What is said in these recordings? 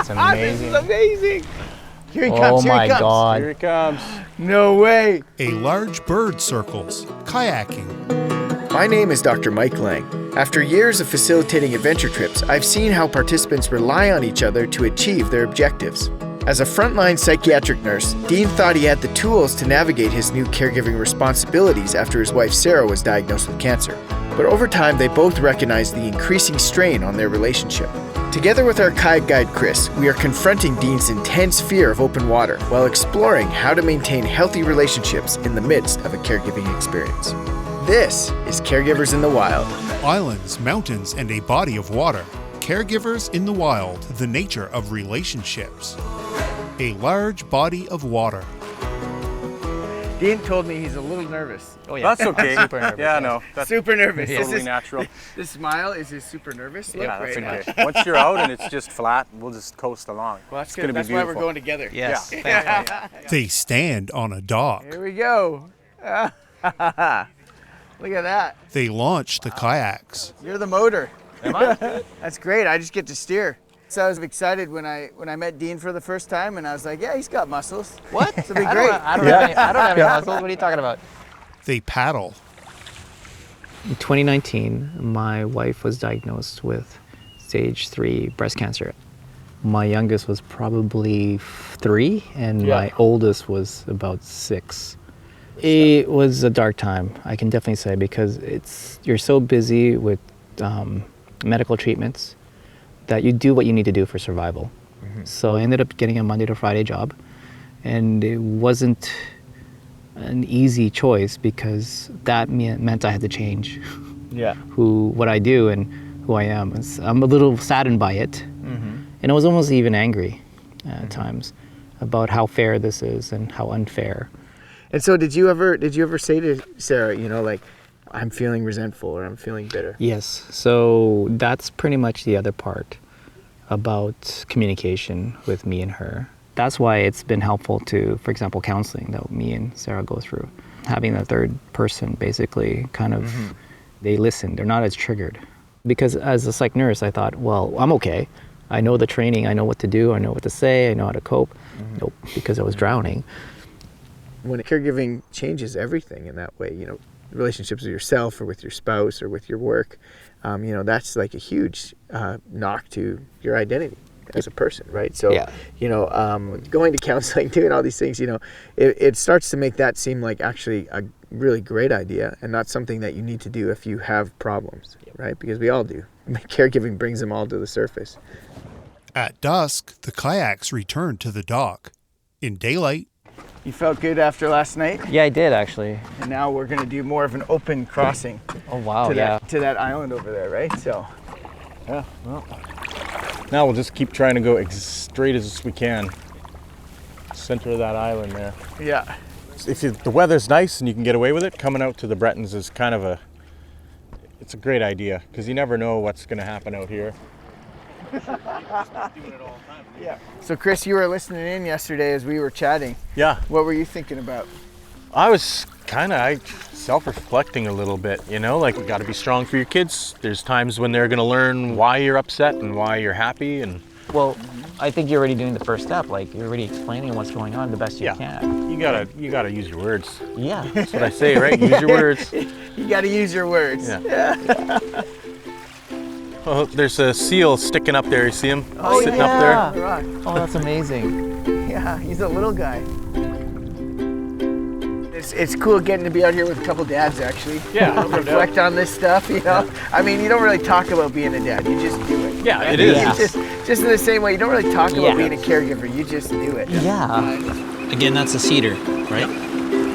That's amazing. This is amazing. Here he comes, Oh here he my comes. God. Here it comes. No way. A large bird circles, kayaking. My name is Dr. Mike Lang. After years of facilitating adventure trips, I've seen how participants rely on each other to achieve their objectives. As a frontline psychiatric nurse, Dean thought he had the tools to navigate his new caregiving responsibilities after his wife Sarah was diagnosed with cancer. But over time, they both recognized the increasing strain on their relationship. Together with our kayak guide Chris, we are confronting Dean's intense fear of open water while exploring how to maintain healthy relationships in the midst of a caregiving experience. This is Caregivers in the Wild. Islands, mountains, and a body of water. Caregivers in the Wild, the nature of relationships. A large body of water. Dean told me he's a little nervous. Oh yeah. That's okay. Super nervous. Yeah, no. That's Super nervous. totally natural. This smile is his super nervous look Yeah, that's right okay. Once you're out and it's just flat, we'll just coast along. Well, that's It's good. gonna be That's why we're beautiful. going together. Yes. Yeah. Thanks. They stand on a dock. Here we go. Look at that. They launch the kayaks. You're the motor. Am I? That's great. I just get to steer. So I was excited when I met Dean for the first time, and I was like, yeah, he's got muscles. What? This will be I great. don't have any muscles. What are you talking about? They paddle. In 2019, my wife was diagnosed with stage 3 breast cancer. My youngest was probably 3, and my oldest was about 6. It was a dark time, I can definitely say, because you're so busy with medical treatments that you do what you need to do for survival. So I ended up getting a Monday to Friday job, and it wasn't an easy choice because that meant I had to change what I do and who I am. I'm a little saddened by it, and I was almost even angry at times about how fair this is and how unfair. And so did you ever say to Sarah, like, I'm feeling resentful or I'm feeling bitter? Yes, so that's pretty much the other part about communication with me and her. That's why it's been helpful to, for example, counseling that me and Sarah go through. Having a third person basically kind of, they listen, they're not as triggered. Because as a psych nurse, I thought, well, I'm okay. I know the training, I know what to do, I know what to say, I know how to cope. Nope, because I was drowning. When caregiving changes everything in that way, relationships with yourself or with your spouse or with your work, that's like a huge knock to your identity as a person, right? So, going to counseling, doing all these things, it starts to make that seem like actually a really great idea and not something that you need to do if you have problems, right? Because we all do. Caregiving brings them all to the surface. At dusk, the kayaks return to the dock. In daylight, You felt good after last night, Yeah, I did actually. and now we're going to do more of an open crossing Oh wow, to that island over there, right? So, Yeah, well. Now we'll just keep trying to go as straight as we can. Center of that island there. yeah. If the weather's nice and you can get away with it, coming out to the Bretons is kind of it's a great idea because you never know what's going to happen out here. Yeah. So, Chris, you were listening in yesterday as we were chatting. Yeah, What were you thinking about? I was kind of self-reflecting a little bit, like you got to be strong for your kids. There's times when they're going to learn why you're upset and why you're happy, and Well, I think you're already doing the first step. Like you're already explaining what's going on the best you can. you gotta use your words. Yeah. That's what I say, right? Use your words. You got to use your words. Yeah. Oh, there's a seal sticking up there. You see him sitting up yeah. there? Rock. Oh, that's amazing. Yeah, he's a little guy. It's cool getting to be out here with a couple dads, actually. Yeah, no Reflect on this stuff, I mean, you don't really talk about being a dad. You just do it. Yeah, it is. Yeah. Just in the same way, you don't really talk about Yeah. being a caregiver. You just do it. Yeah. Again, that's a cedar, right?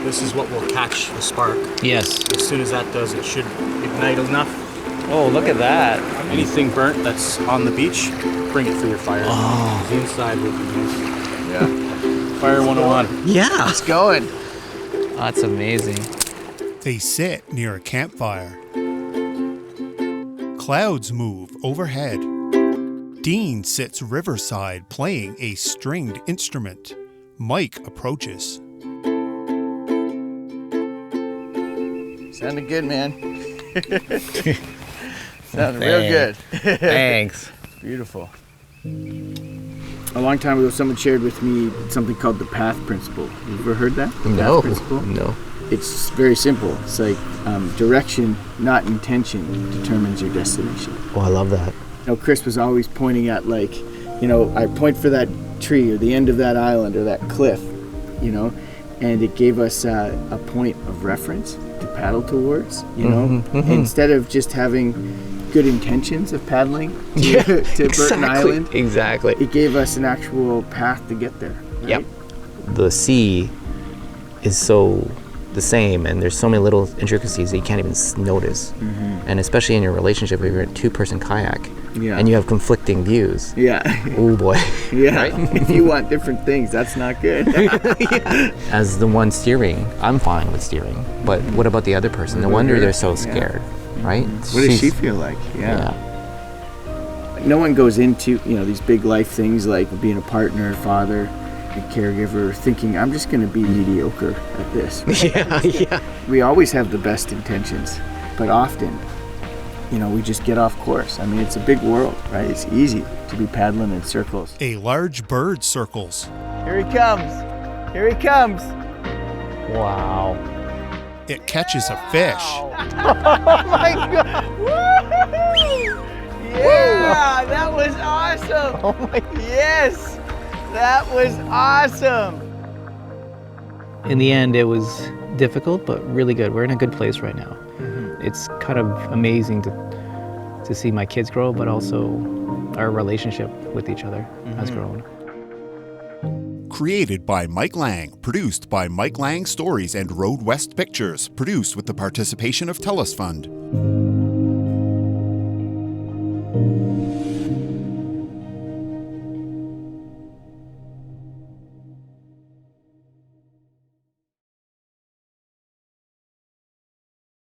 This is what will catch the spark. Yes. As soon as that does, it should ignite enough. Oh, look at that. Anything burnt that's on the beach, bring it for your fire. Oh. The inside will be nice. Yeah. Fire 101. Yeah. It's going. That's amazing. they sit near a campfire. Clouds move overhead. Dean sits riverside playing a stringed instrument. Mike approaches. Sounded good, man. Sounded real good. Thanks. Beautiful. A long time ago, someone shared with me something called the PATH principle. You ever heard that? The No, PATH principle? no. It's very simple. It's like direction, not intention, determines your destination. Oh, I love that. You know, Chris was always pointing at, like, you know, I point for that tree or the end of that island or that cliff, you know, and it gave us a point of reference to paddle towards, you know, instead of just having good intentions of paddling to Burton Island. Exactly. It gave us an actual path to get there. Right? Yep. The sea is so the same, and there's so many little intricacies that you can't even notice. And especially in your relationship, if you're in a two-person kayak, and you have conflicting views. Yeah. Oh boy. Yeah. Right? If you want different things, that's not good. As the one steering, I'm fine with steering, but what about the other person? No wonder they're so scared, right? What does she feel like? Yeah. No one goes into, you know, these big life things like being a partner, father, a caregiver, thinking I'm just going to be mediocre at this. Yeah. We always have the best intentions, but often, you know, we just get off course. I mean, it's a big world, right? It's easy to be paddling in circles. A large bird circles. Here he comes. Here he comes. Wow. It catches a fish. Oh my God. Woo-hoo! Yeah, that was awesome. Oh my. Yes, that was awesome. In the end, it was difficult, but really good. We're in a good place right now. It's kind of amazing to see my kids grow, but also our relationship with each other has grown. Created by Mike Lang, produced by Mike Lang Stories and Roadwest Pictures, produced with the participation of TELUS Fund.